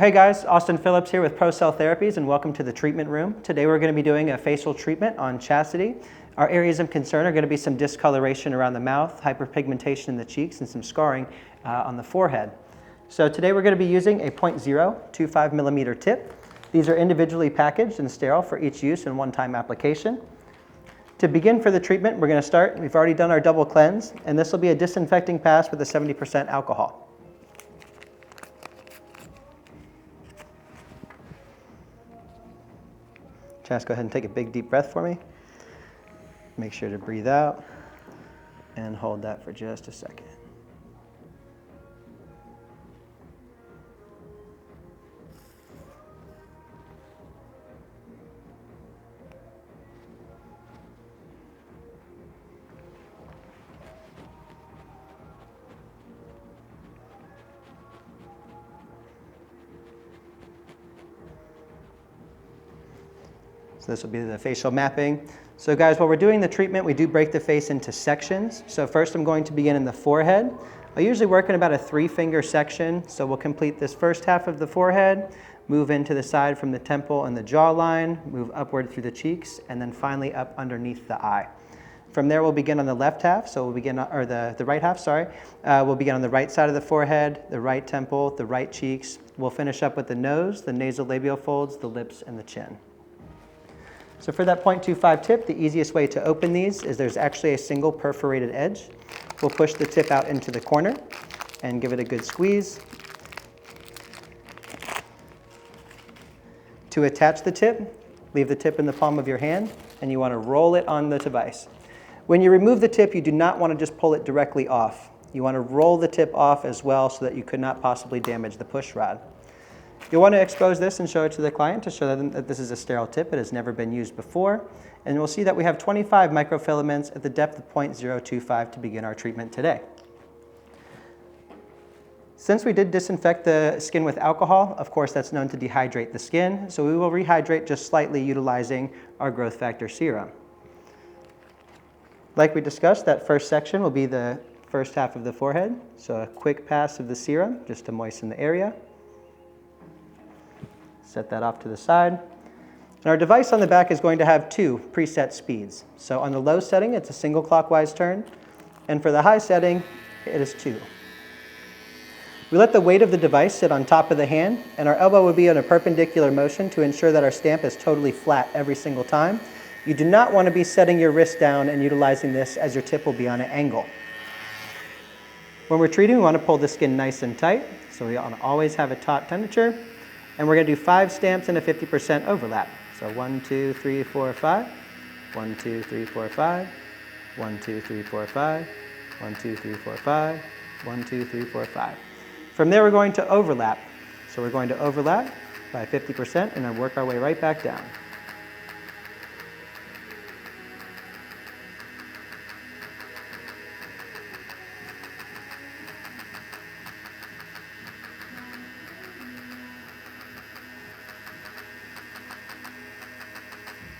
Hey guys, Austin Phillips here with ProCell Therapies and welcome to the treatment room. Today we're going to be doing a facial treatment on Chastity. Our areas of concern are going to be some discoloration around the mouth, hyperpigmentation in the cheeks, and some scarring on the forehead. So today we're going to be using a 0.025 millimeter tip. These are individually packaged and sterile for each use and one-time application. To begin for the treatment, we're going to start, we've already done our double cleanse, and this will be a disinfecting pass with a 70% alcohol. Chas, go ahead and take a big deep breath for me. Make sure to breathe out and hold that for just a second. So this will be the facial mapping. So guys, while we're doing the treatment, we do break the face into sections. So first I'm going to begin in the forehead. I usually work in about a 3-finger section. So we'll complete this first half of the forehead, move into the side from the temple and the jawline, move upward through the cheeks, and then finally up underneath the eye. From there, we'll begin on the left half, so we'll begin, or the right half, sorry. We'll begin on the right side of the forehead, the right temple, the right cheeks. We'll finish up with the nose, the nasolabial folds, the lips, and the chin. So for that 0.25 tip, the easiest way to open these is there's actually a single perforated edge. We'll push the tip out into the corner and give it a good squeeze. To attach the tip, leave the tip in the palm of your hand, and you want to roll it on the device. When you remove the tip, you do not want to just pull it directly off. You want to roll the tip off as well so that you could not possibly damage the push rod. You'll want to expose this and show it to the client to show them that this is a sterile tip. It has never been used before. And we'll see that we have 25 microfilaments at the depth of 0.025 to begin our treatment today. Since we did disinfect the skin with alcohol, of course that's known to dehydrate the skin, so we will rehydrate just slightly utilizing our growth factor serum. Like we discussed, that first section will be the first half of the forehead, so a quick pass of the serum just to moisten the area. Set that off to the side. And our device on the back is going to have 2 preset speeds. So on the low setting, it's a single clockwise turn. And for the high setting, it is 2. We let the weight of the device sit on top of the hand, and our elbow will be in a perpendicular motion to ensure that our stamp is totally flat every single time. You do not want to be setting your wrist down and utilizing this as your tip will be on an angle. When we're treating, we want to pull the skin nice and tight. So we want to always have a taut temperature. And we're going to do 5 stamps and a 50% overlap. So 1, 2, 3, 4, 5. 1, 2, 3, 4, 5. 1, 2, 3, 4, 5. 1, 2, 3, 4, 5. 1, 2, 3, 4, 5. From there, we're going to overlap. So we're going to overlap by 50% and then work our way right back down.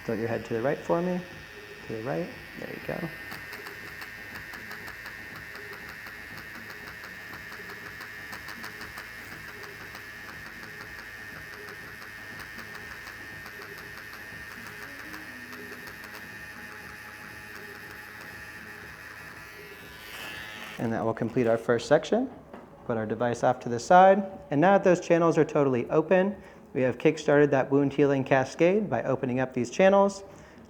Tilt your head to the right for me. To the right. There you go. And that will complete our first section. Put our device off to the side. And now that those channels are totally open, we have kick-started that wound healing cascade by opening up these channels.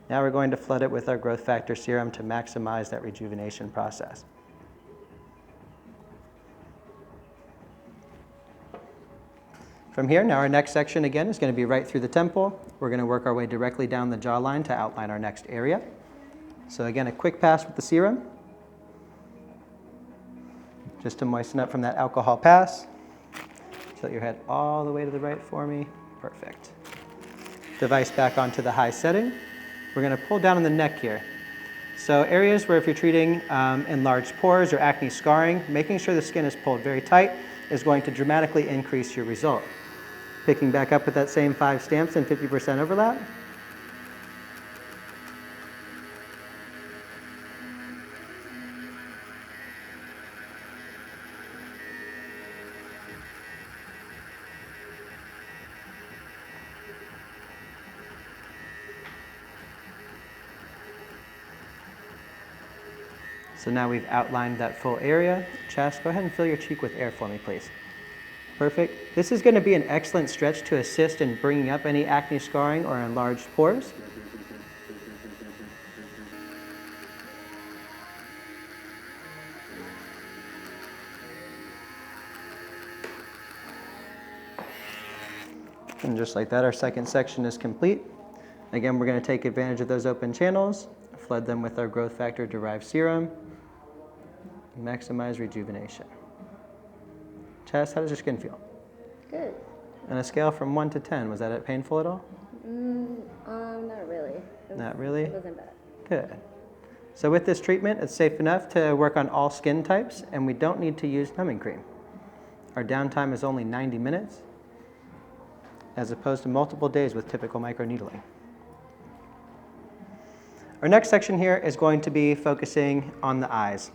Now we're going to flood it with our growth factor serum to maximize that rejuvenation process. From here, now our next section again is going to be right through the temple. We're going to work our way directly down the jawline to outline our next area. So again, a quick pass with the serum, just to moisten up from that alcohol pass. Tilt your head all the way to the right for me. Perfect. Device back onto the high setting. We're going to pull down on the neck here. So areas where if you're treating enlarged pores or acne scarring, making sure the skin is pulled very tight is going to dramatically increase your result. Picking back up with that same 5 stamps and 50% overlap. So now we've outlined that full area. Chas, go ahead and fill your cheek with air for me, please. Perfect. This is going to be an excellent stretch to assist in bringing up any acne scarring or enlarged pores. And just like that, our second section is complete. Again, we're going to take advantage of those open channels, flood them with our growth factor derived serum, maximize rejuvenation. Chas, how does your skin feel? Good. On a scale from 1 to 10, was that painful at all? Not really. Not really? It wasn't bad. Good. So with this treatment, it's safe enough to work on all skin types, and we don't need to use numbing cream. Our downtime is only 90 minutes, as opposed to multiple days with typical microneedling. Our next section here is going to be focusing on the eyes.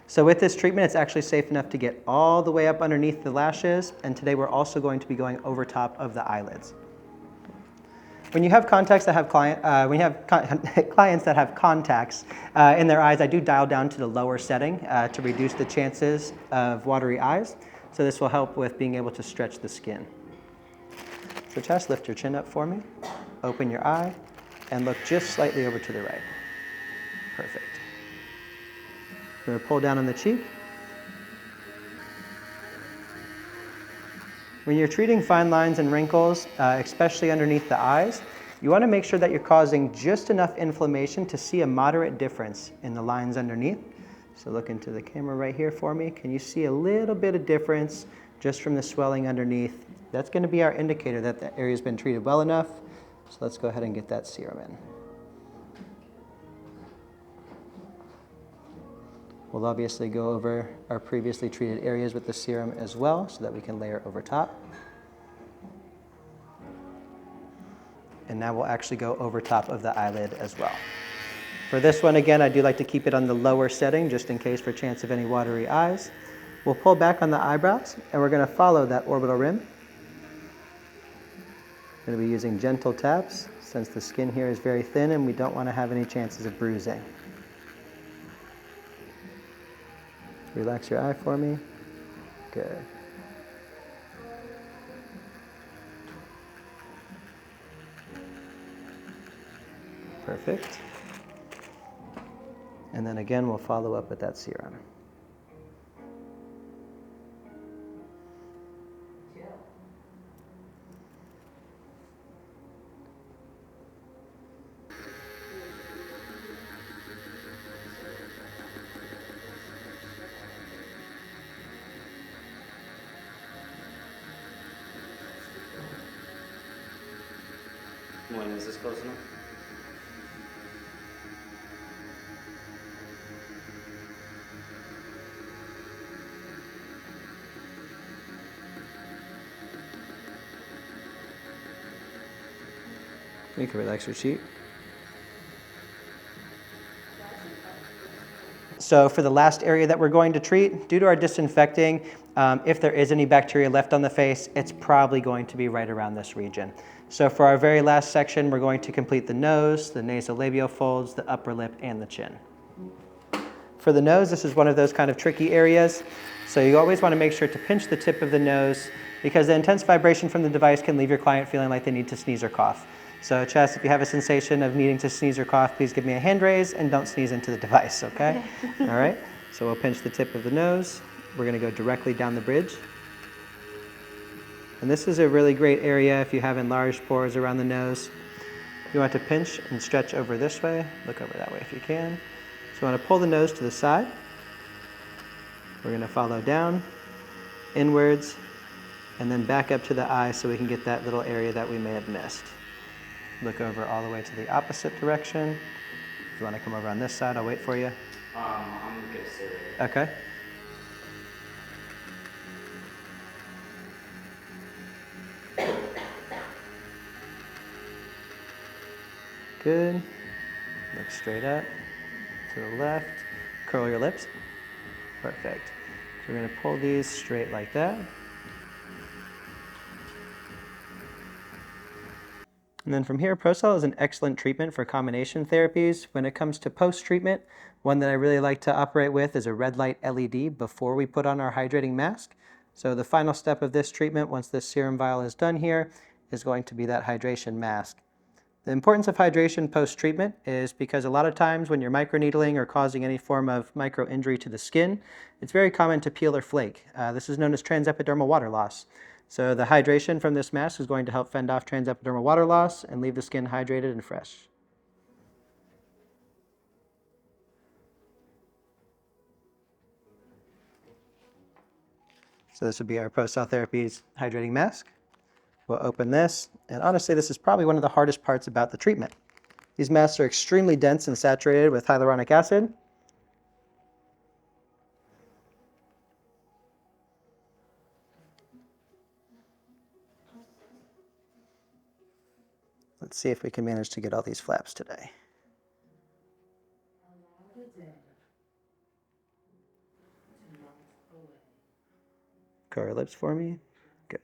So with this treatment, it's actually safe enough to get all the way up underneath the lashes, and today we're also going to be going over top of the eyelids. When you have clients that have clients that have contacts in their eyes, I do dial down to the lower setting to reduce the chances of watery eyes. So this will help with being able to stretch the skin. So Chas, lift your chin up for me, open your eye, and look just slightly over to the right. Perfect. We're going to pull down on the cheek. When you're treating fine lines and wrinkles, especially underneath the eyes, you want to make sure that you're causing just enough inflammation to see a moderate difference in the lines underneath. So look into the camera right here for me. Can you see a little bit of difference just from the swelling underneath? That's going to be our indicator that the area's been treated well enough. So let's go ahead and get that serum in. We'll obviously go over our previously treated areas with the serum as well so that we can layer over top. And now we'll actually go over top of the eyelid as well. For this one, again, I do like to keep it on the lower setting just in case for chance of any watery eyes. We'll pull back on the eyebrows and we're going to follow that orbital rim. We're going to be using gentle taps since the skin here is very thin and we don't want to have any chances of bruising. Relax your eye for me. Good. Perfect. And then again, we'll follow up with that serum. When is this close enough? You can relax your cheek. So for the last area that we're going to treat, due to our disinfecting, if there is any bacteria left on the face, it's probably going to be right around this region. So for our very last section, we're going to complete the nose, the nasolabial folds, the upper lip, and the chin. For the nose, this is one of those kind of tricky areas. So you always want to make sure to pinch the tip of the nose because the intense vibration from the device can leave your client feeling like they need to sneeze or cough. So Chas, if you have a sensation of needing to sneeze or cough, please give me a hand raise and don't sneeze into the device, okay? All right, so we'll pinch the tip of the nose. We're gonna go directly down the bridge. And this is a really great area if you have enlarged pores around the nose. You want to pinch and stretch over this way. Look over that way if you can. So you want to pull the nose to the side. We're going to follow down, inwards, and then back up to the eye so we can get that little area that we may have missed. Look over all the way to the opposite direction. If you want to come over on this side, I'll wait for you. I'm gonna sit right here. Okay. Good. Look straight up, to the left. Curl your lips. Perfect. So we're going to pull these straight like that. And then from here, ProCell is an excellent treatment for combination therapies. When it comes to post-treatment, one that I really like to operate with is a red light LED before we put on our hydrating mask. So the final step of this treatment, once this serum vial is done here, is going to be that hydration mask. The importance of hydration post-treatment is because a lot of times when you're microneedling or causing any form of micro-injury to the skin, it's very common to peel or flake. This is known as transepidermal water loss. So the hydration from this mask is going to help fend off transepidermal water loss and leave the skin hydrated and fresh. So this would be our ProCell Therapies hydrating mask. We'll open this, and honestly, this is probably one of the hardest parts about the treatment. These masks are extremely dense and saturated with hyaluronic acid. Let's see if we can manage to get all these flaps today. Cover your lips for me. Good.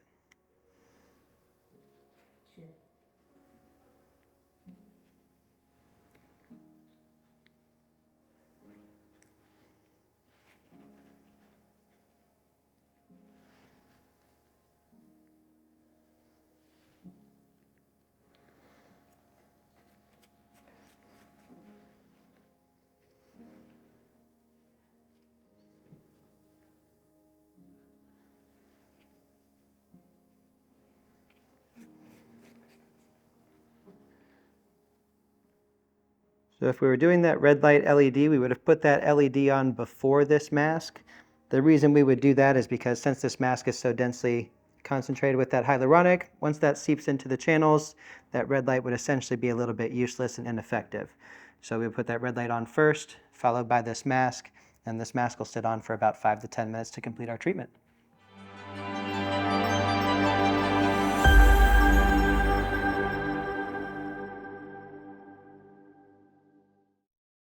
So if we were doing that red light LED, we would have put that LED on before this mask. The reason we would do that is because since this mask is so densely concentrated with that hyaluronic, once that seeps into the channels, that red light would essentially be a little bit useless and ineffective. So we would put that red light on first, followed by this mask, and this mask will sit on for about 5 to 10 minutes to complete our treatment.